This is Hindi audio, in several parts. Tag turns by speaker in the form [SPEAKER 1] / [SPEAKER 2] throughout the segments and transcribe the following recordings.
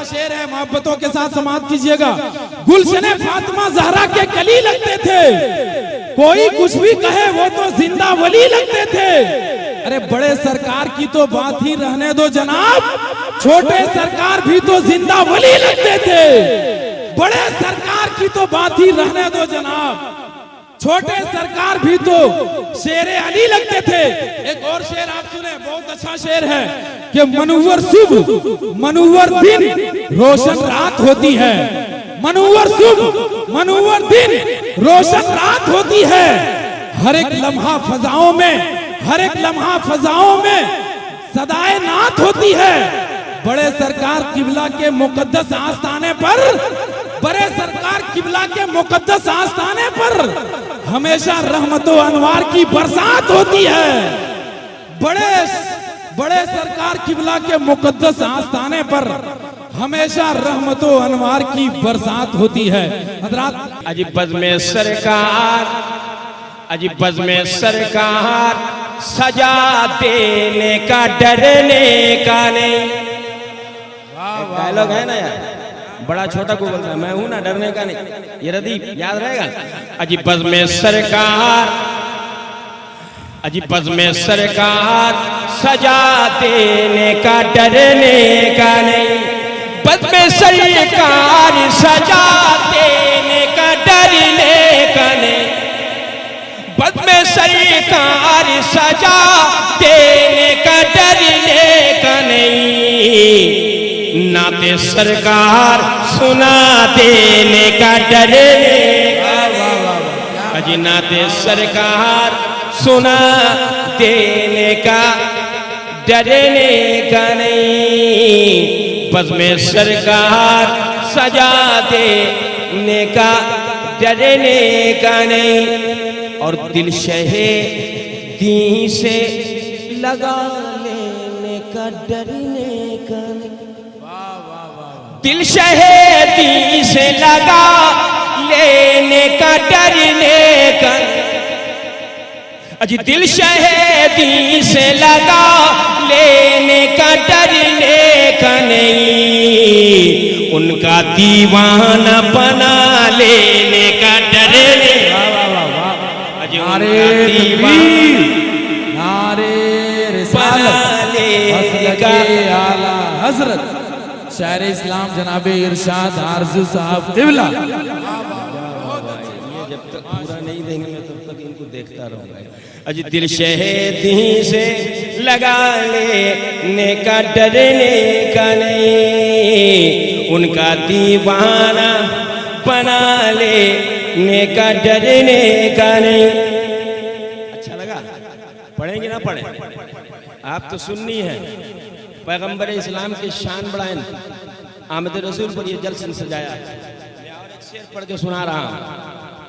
[SPEAKER 1] शेर है, मोहब्बतों के साथ समाप्त कीजिएगा। गुलशने फातिमा ज़हरा के कली लगते थे, कोई कुछ भी कहे वो तो जिंदा वली लगते थे। अरे बड़े सरकार की तो बात ही रहने दो जनाब, छोटे सरकार भी तो जिंदा वली लगते थे। बड़े सरकार की तो बात ही रहने दो जनाब, छोटे सरकार भी तो शेरे अली लगते थे। एक और शेर आप सुने, बहुत अच्छा शेर है कि मनुवर सुबह मनुवर दिन रोशन रात होती है। मनुवर सुबह मनुवर दिन रोशन रात होती है। हर एक लम्हा फजाओं में, हर एक लम्हा फजाओं में सदाए नात होती है। बड़े सरकार किबला के मुकद्दस आस्थाने पर, बड़े सरकार किबला के मुकद्दस आस्थाने पर हमेशा रहमतो अनवार की बरसात होती है। बड़े सरकार किबला के मुकद्दस आस्थाने पर हमेशा रहमतो अनवार की बरसात होती है। हजरात
[SPEAKER 2] अजीब बज़्म सरकार, अजीब बज़्म सरकार, सजा देने का डरने का नहीं। डायलॉग है ना यार, बड़ा छोटा को बोलता है, मैं हूं ना, डरने का नहीं। ये रदीफ याद रहेगा। अजीब बज़्म सरकार, अजीब बज़्म सरकार, सजा देने का डरने का नहीं। बज़्म सरकार, सजा देने का डरने का नहीं। बज़्म सरकार, सजा देने का डरने का नहीं। नाते सरकार सुना देने का डरने का नहीं। अजी नाते सरकार सुना देने का डरने का नहीं। बज़्म सरकार सजा देने का डरने का नहीं। और दिल शहे दी से लगा लेने का डरने का नहीं। दिल शहेदी से लगा लेने का डरने का, अजी दिल शहेदी से लगा लेने का डरने का नहीं। उनका दीवाना बना लेने का डरने का, अजी उनका दीवाना
[SPEAKER 1] नारे रिसालत लेने का आला हजरत शायर इस्लाम जनाबे इरशाद आरज़ू साहब क़िबला।
[SPEAKER 2] ये जब तक पूरा नहीं देंगे मैं तब तक इनको देखता रहूंगा। अजी दिल शहेदी से लगा लेने का डरने का नहीं। उनका दीवाना बना लेने का डरने का नहीं। अच्छा लगा? पढ़ेंगे ना पढ़े? आप तो सुन्नी हैं, पैगंबर इस्लाम की शान बढ़ाएं। आमद रसूल पर ये जल्द सजाया। मैं और एक शेर पढ़ के सुना रहा हूं,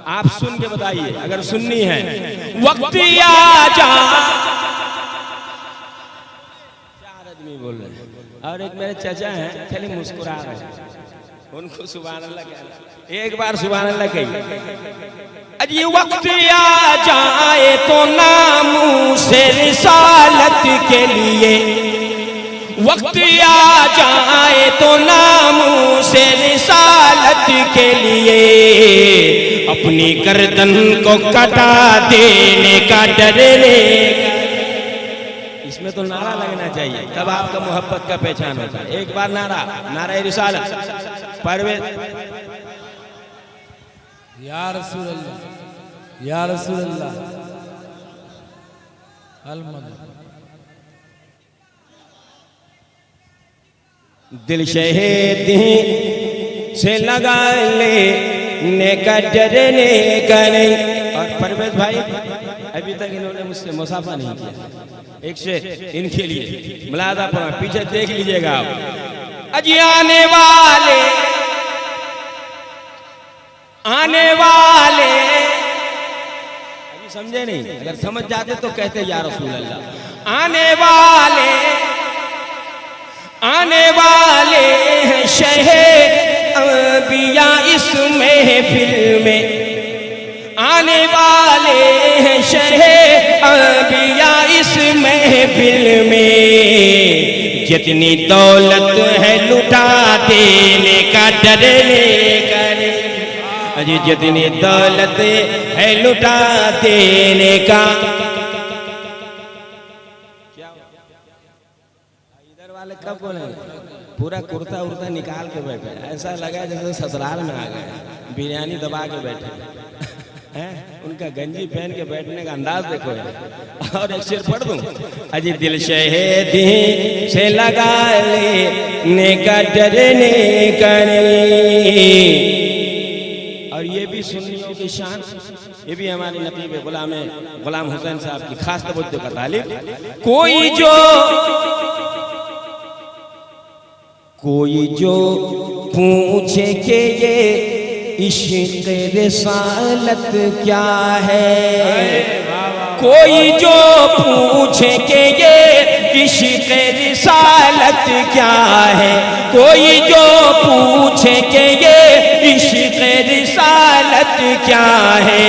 [SPEAKER 2] आप सुन के बताइए अगर सुन्नी है। वक्त आ जा, चार आदमी बोल रहे हैं और एक मेरे चाचा हैं खाली मुस्कुरा रहे हैं। उनको सुभान अल्लाह कहना, एक बार सुभान अल्लाह कहिए। अजी वक्त आ जाए तो नामू से रिसालत के लिए, वक्त आ जाए तो नामों से रिसालत के लिए अपनी गर्दन को कटा देने का डरने का। इसमें तो नारा लगना चाहिए, तब आपका मोहब्बत का पहचान होता है। एक बार नारा, नारा रिसालत परवेज।
[SPEAKER 1] या रसूल अल्लाह, या रसूल अल्लाह, अल-मदद।
[SPEAKER 2] दिल शहेदी से लगा लेने का डरने का नहीं। और परवेज भाई अभी तक इन्होंने मुझसे मुसाफा नहीं किया। एक शेर इनके लिए मुलादा पढ़ा, पीछे देख लीजिएगा आप। अजी आने वाले, आने वाले, अभी समझे नहीं? अगर समझ जाते तो कहते या रसूल अल्लाह। आने वाले, आने वाले हैं शहे अंबिया इस महफिल में। आने वाले हैं शहे अंबिया इस महफिल में। जितनी दौलत है लुटा देने का डरने का नहीं। अजी जितनी दौलत है लुटा देने का। क्या इधर वाले कब बोले पूरा कुर्ता उर्ता निकाल के बैठे, ऐसा लगा जैसे ससुराल में आ गए, बिरयानी दबा के बैठे हैं। उनका गंजी पहन के बैठने का अंदाज देखो। और एक शेर पढ़ दूं, अजी दिल शहीदी से लगा लेने का डरने का नहीं। और ये भी सुन्नियों की शान, ये भी हमारे नकीब गुलाम हुसैन साहब की खास तवज्जो का तालिब। कोई जो पूछे कि ये इश्क़ रिसालत क्या है, कोई जो पूछे कि ये इश्क़ रिसालत क्या है, कोई जो पूछे कि ये इश्क़ रिसालत क्या है,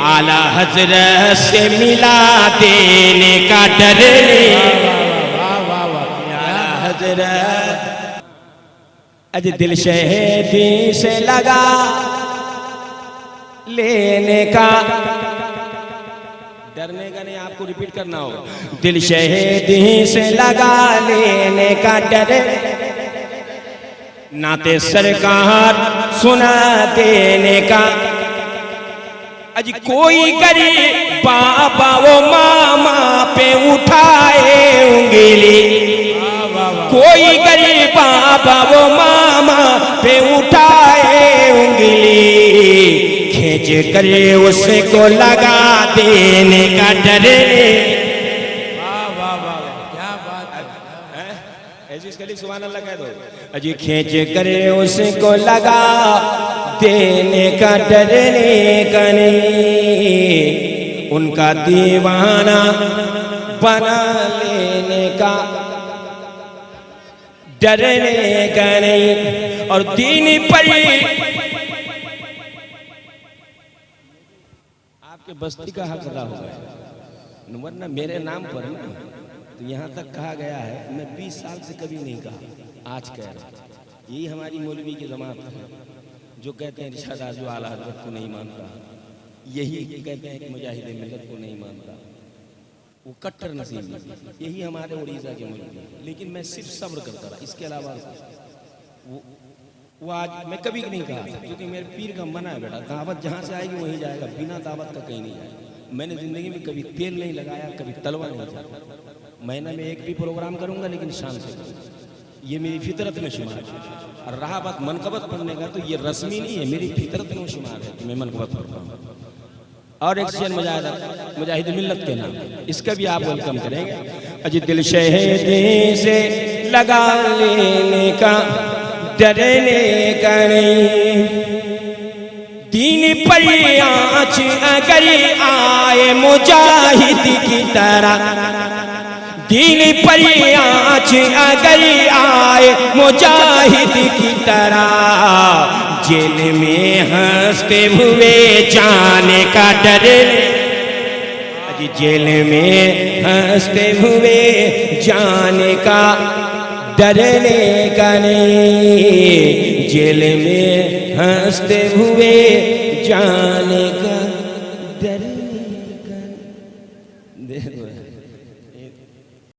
[SPEAKER 2] आला हज़रत से मिला देने का डरने। अज दिल शहीदी से लगा लेने का, डरने का नहीं, आपको रिपीट करना हो। दिल शहीदी से लगा लेने का डर, नाते सरकार सुना देने का। अज कोई गरीब बाबा वो मामा पे उठाए उंगली, कोई गरीब बाबा वो मामा पे उठाए उंगली, खींच कर उसको लगा देने का डरने। क्या बात है, ऐसी इसके लिए सुभान अल्लाह कह दो। अजी खींच कर उसको लगा देने का डरने का नहीं, उनका दीवाना बना लेने का डरने का नहीं। और दीन पर आपके बस्ती का हक अदा होगा, वरना मेरे नाम पर ना तो यहाँ तक कहा गया है, मैं 20 साल से कभी नहीं कहा, आज कह रहा। यही हमारी मौलवी की जमात है जो कहते हैं इरशाद आजू आला हज़रत को नहीं मानता, यही कहते हैं कि मुजाहिद मिल्लत को नहीं मानता, वो कट्टर नसीब। यही हमारे उड़ीसा के मौलवी। लेकिन मैं सिर्फ सब्र करता रहा, इसके अलावा वो आज मैं कभी नहीं कहा, क्योंकि मेरे पीर का मना है बेटा, दावत जहाँ से आएगी वहीं जाएगा, बिना दावत का कहीं नहीं जाएगा। मैंने ज़िंदगी में कभी तेल नहीं लगाया, कभी तलवा नहीं चलाया। महीने में एक भी प्रोग्राम करूँगा लेकिन शान से करूँगा, ये मेरी फितरत में शुमार है। और रहा बात मनकबत पढ़ने का, तो ये रस्मी नहीं है, मेरी फितरत में शुमार है कि मैं मनकबत पढ़ता हूँ। और एक शेर मुजाहिद मिल्लत के नाम, इसका भी आप वेलकम करेंगे। अजी दिल शहीदी से लगा लेने का डरने का नहीं, दीन पर आँच अगर आए मुजाहिद की तरह, दीन पर आँच अगर आए मुजाहिद की तरह, जेल में हंसते हुए जाने का डर। अजी जेल में हंसते हुए जाने का डरने का नहीं, जेल में हंसते हुए जाने का